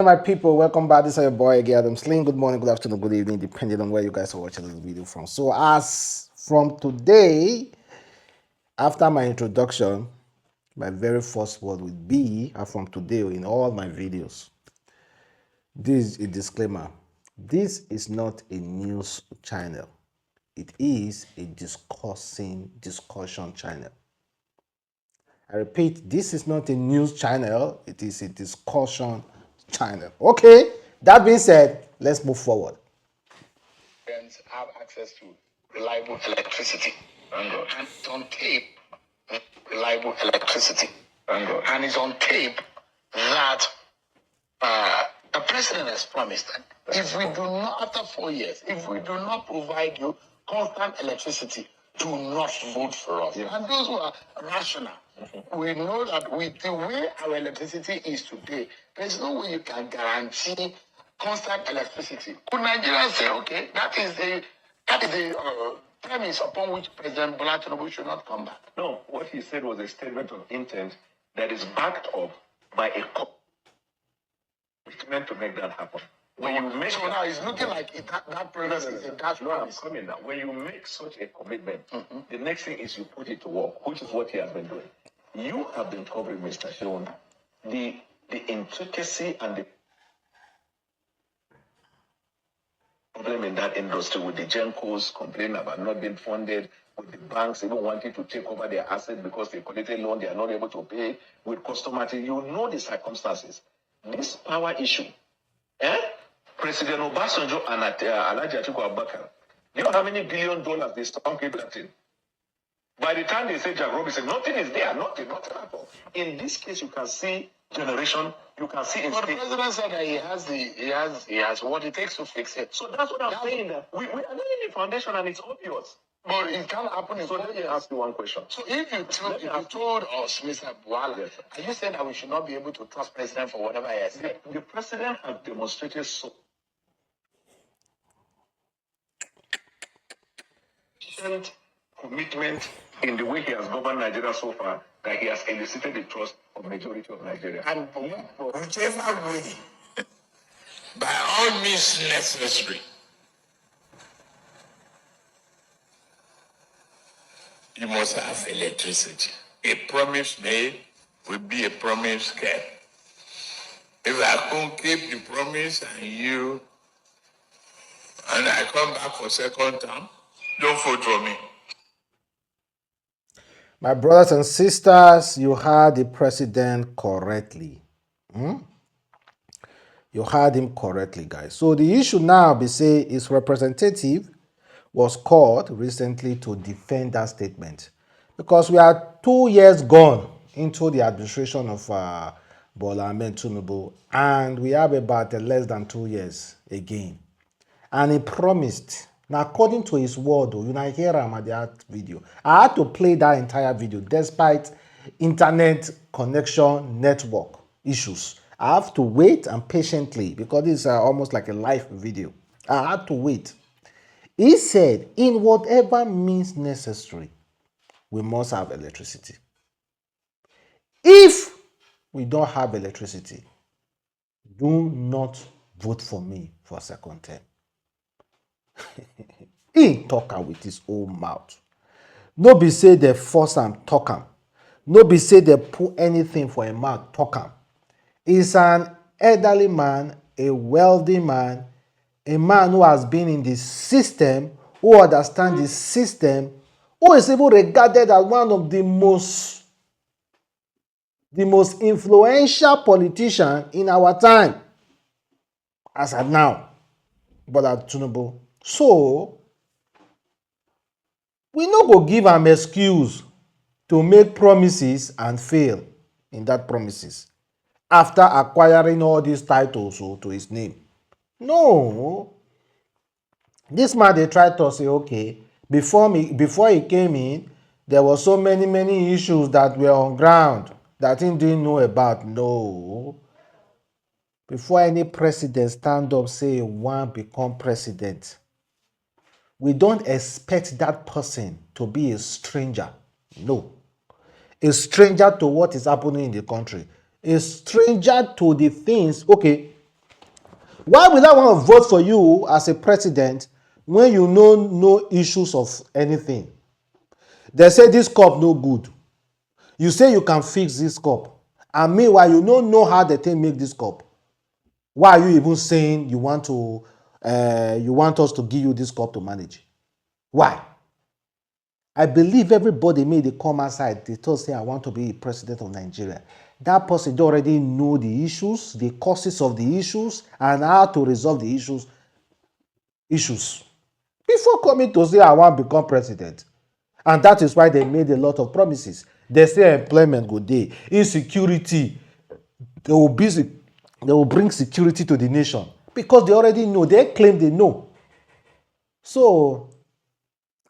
My people, welcome back. This is your boy again, Adamslink. Good morning, good afternoon, good evening, depending on where you guys are watching this video from. So, as from today, after my introduction, my very first word will be, from today in all my videos, this is a disclaimer. This is not a news channel. It is a discussion channel. I repeat, this is not a news channel. It is a discussion channel. Okay, that being said, let's move forward. Have access to reliable electricity. And it's on tape, reliable electricity. And it's on tape that the president has promised that if we do not, after 4 years, if we do not provide you constant electricity, do not vote for us. Yeah. And those who are rational, we know that with the way our electricity is today, there's no way you can guarantee constant electricity. Could Nigerians say, okay, that is the premise upon which President Bola Tinubu should not come back? No, what he said was a statement of intent that is backed up by a commitment to make that happen. When you make so now it's looking like that promise is a dash promise. I'm coming now. When you make such a commitment, the next thing is you put it to work, which is what he has been doing. You have been covering, Mr. Sharon, the intricacy and the problem in that industry with the Gencos complaining about not being funded, with the banks even wanting to take over their assets because they collected loan, they are not able to pay, with customers. You know the circumstances. This power issue, President Obasanjo and Alhaji Atiku Abubakar, you know how many $1 billion they stunk that in? By the time they say Jack Robinson, nothing is there, nothing at all. In this case, you can see generation, you can see. But the president said that he has what it takes to fix it. So that's what I'm saying. That we are laying the foundation, and it's obvious. But it can't happen in 4 years. Let me ask you one question. So if you told us, Mr. Buala, yes, are you saying that we should not be able to trust president for whatever he has said? The president has demonstrated so commitment in the way he has governed Nigeria so far that he has elicited the trust of majority of Nigeria. And whichever way, by all means necessary, you must have electricity. A promise made will be a promise kept. If I can't keep the promise and I come back for second term, don't vote for me. My brothers and sisters, you heard the president correctly. You heard him correctly, guys. So the issue now, be say, his representative was called recently to defend that statement. Because we are 2 years gone into the administration of Bola Ahmed Tinubu, and we have about less than 2 years again. And he promised, now according to his word, you know, hear him at that video. I had to play that entire video despite internet connection network issues. I have to wait and patiently because it's almost like a live video. I had to wait. He said, in whatever means necessary, we must have electricity. If we don't have electricity, do not vote for me for a second term. He talk am with his own mouth. No be say they force am talk am. No be say they put anything for a mouth talk am. He's an elderly man, a wealthy man, a man who has been in the system, who understands the system, who is even regarded as one of the most influential politician in our time as at now, Bola Tinubu. So we no go give am excuse to make promises and fail in that promises after acquiring all these titles to his name. No. This man, they tried to say, okay, before he came in, there were so many issues that were on ground that he didn't know about. No. Before any president stand up, say, one become president, we don't expect that person to be a stranger. No. A stranger to what is happening in the country. A stranger to the things. Okay, Why will I want to vote for you as a president when you know no issues of anything? They say this cup no good. You say you can fix this cup. And meanwhile, you don't know how the thing make this cup. Why are you even saying you want us to give you this cup to manage? Why? I believe everybody made a come outside. They told say I want to be president of Nigeria. That person already know the issues, the causes of the issues, and how to resolve the issues before coming to say I want to become president. And that is why they made a lot of promises. They say employment go dey, insecurity, they will bring security to the nation because they already know. They claim they know. So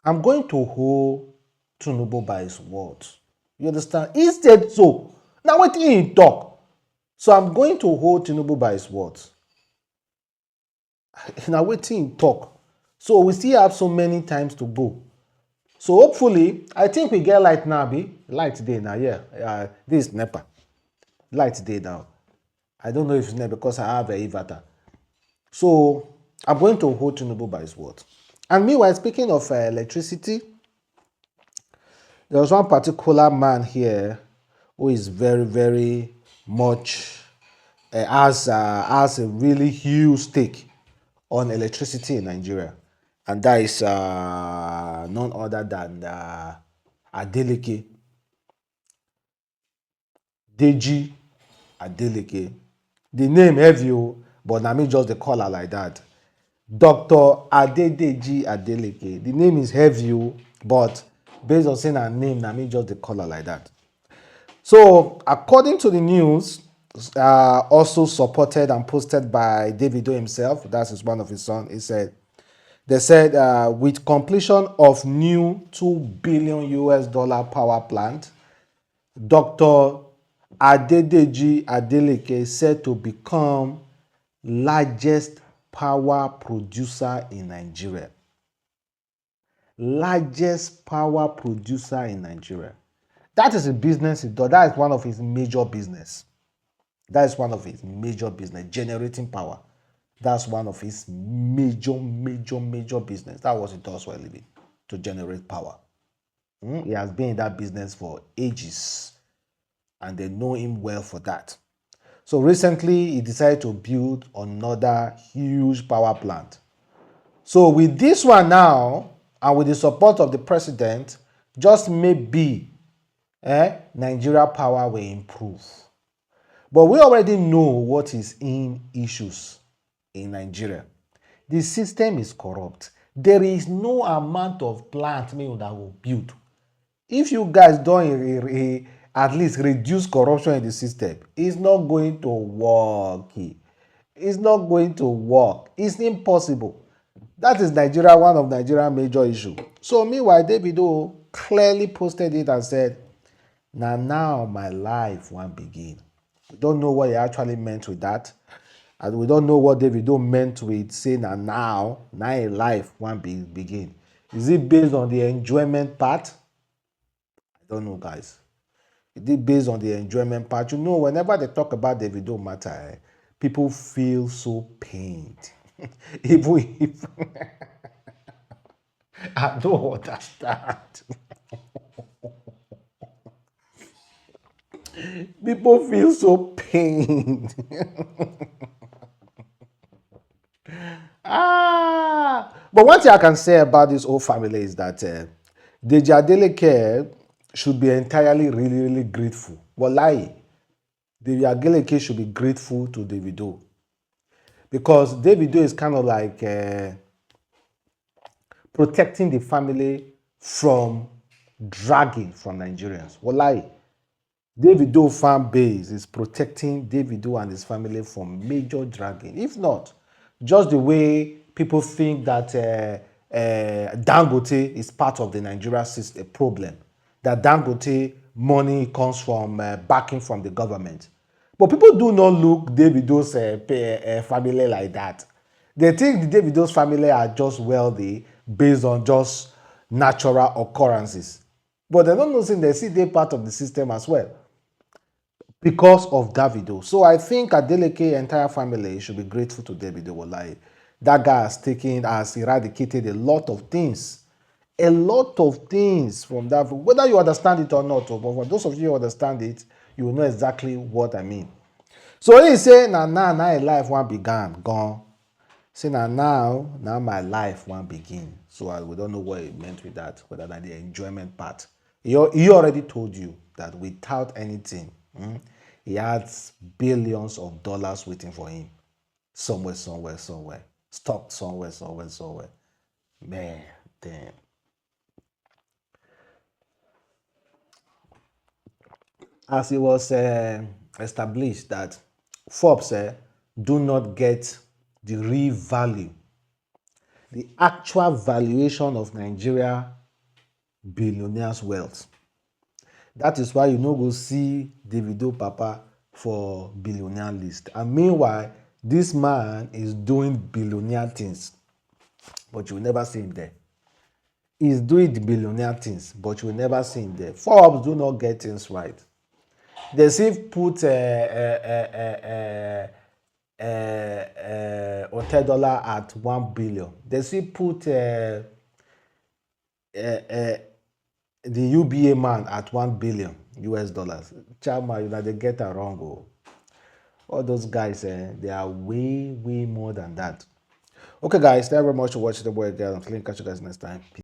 I'm going to hold Tinubu by his words. You understand? He said so. Now what he talk? So I'm going to hold Tinubu by his words. Now what he talk? So we still have so many times to go. So hopefully, I think we get light now, be light today now. Yeah, this is NEPA. Light today now. I don't know if it's NEPA because I have a inverter. So I'm going to hold Tinubu by his word. And meanwhile, speaking of electricity, there was one particular man here who is very, very much has a really huge stake on electricity in Nigeria, and that is none other than Adeleke, Deji Adeleke. The name heavy, but na me just the call her like that. Dr. Adedeji Adeleke. The name is heavy, but based on saying her name, na me just the call her like that. So, according to the news, also supported and posted by Davido himself, that's one of his sons, they said with completion of new $2 billion US power plant, Dr. Adedeji Adeleke said to become largest power producer in Nigeria. Largest power producer in Nigeria. That is a business he does. That is one of his major business. That is one of his major business, generating power. That's one of his major business. That was he does for a living, to generate power. He has been in that business for ages, and they know him well for that. So recently, he decided to build another huge power plant. So with this one now, and with the support of the president, just maybe Nigeria power will improve. But we already know what is in issues in Nigeria. The system is corrupt. There is no amount of plant that will build. If you guys don't at least reduce corruption in the system, it's not going to work. It's not going to work. It's impossible. That is Nigeria, one of Nigeria's major issues. So meanwhile, Davido clearly posted it and said, now my life won't begin. We don't know what he actually meant with that. And we don't know what Davido meant with saying now a life won't begin. Is it based on the enjoyment part? I don't know, guys. Is it based on the enjoyment part? Whenever they talk about Davido matter, people feel so pained. Even if I don't understand. People feel so pained. But one thing I can say about this whole family is that Deji Adeleke should be entirely really grateful. Wallahi, Deji Adeleke should be grateful to Davido. Because Davido is kind of like protecting the family from dragging from Nigerians. Wallahi, Davido fan base is protecting Davido and his family from major dragging. If not, just the way people think that Dangote is part of the Nigeria system problem, that Dangote money comes from backing from the government. But people do not look Davido's family like that. They think the Davido's family are just wealthy based on just natural occurrences. But they don't know, they see they're part of the system as well. because of Davido. So I think Adeleke entire family should be grateful to Davido. Wallahi. That guy has eradicated a lot of things from that. Whether you understand it or not, but for those of you who understand it, you will know exactly what I mean. So he say, now life one began, gone. Say now my life one begin. So we don't know what he meant with that, whether that the enjoyment part. He already told you that without anything, he has billions of dollars waiting for him. Somewhere. Stocked somewhere. Man, damn. As it was established that Forbes do not get the real value, the actual valuation of Nigeria billionaires' wealth. That is why you no go see Davido Papa for billionaire list. And meanwhile, this man is doing billionaire things, but you will never see him there. He's doing the billionaire things, but you will never see him there. Forbes do not get things right. They still put hotel dollar at 1 billion. They still put the UBA man at 1 billion US dollars. Chama, you know, they get it wrong. Oh. All those guys, they are way more than that. Okay, guys, thank you very much for watching the boy girl. I'm catch you guys next time. Peace.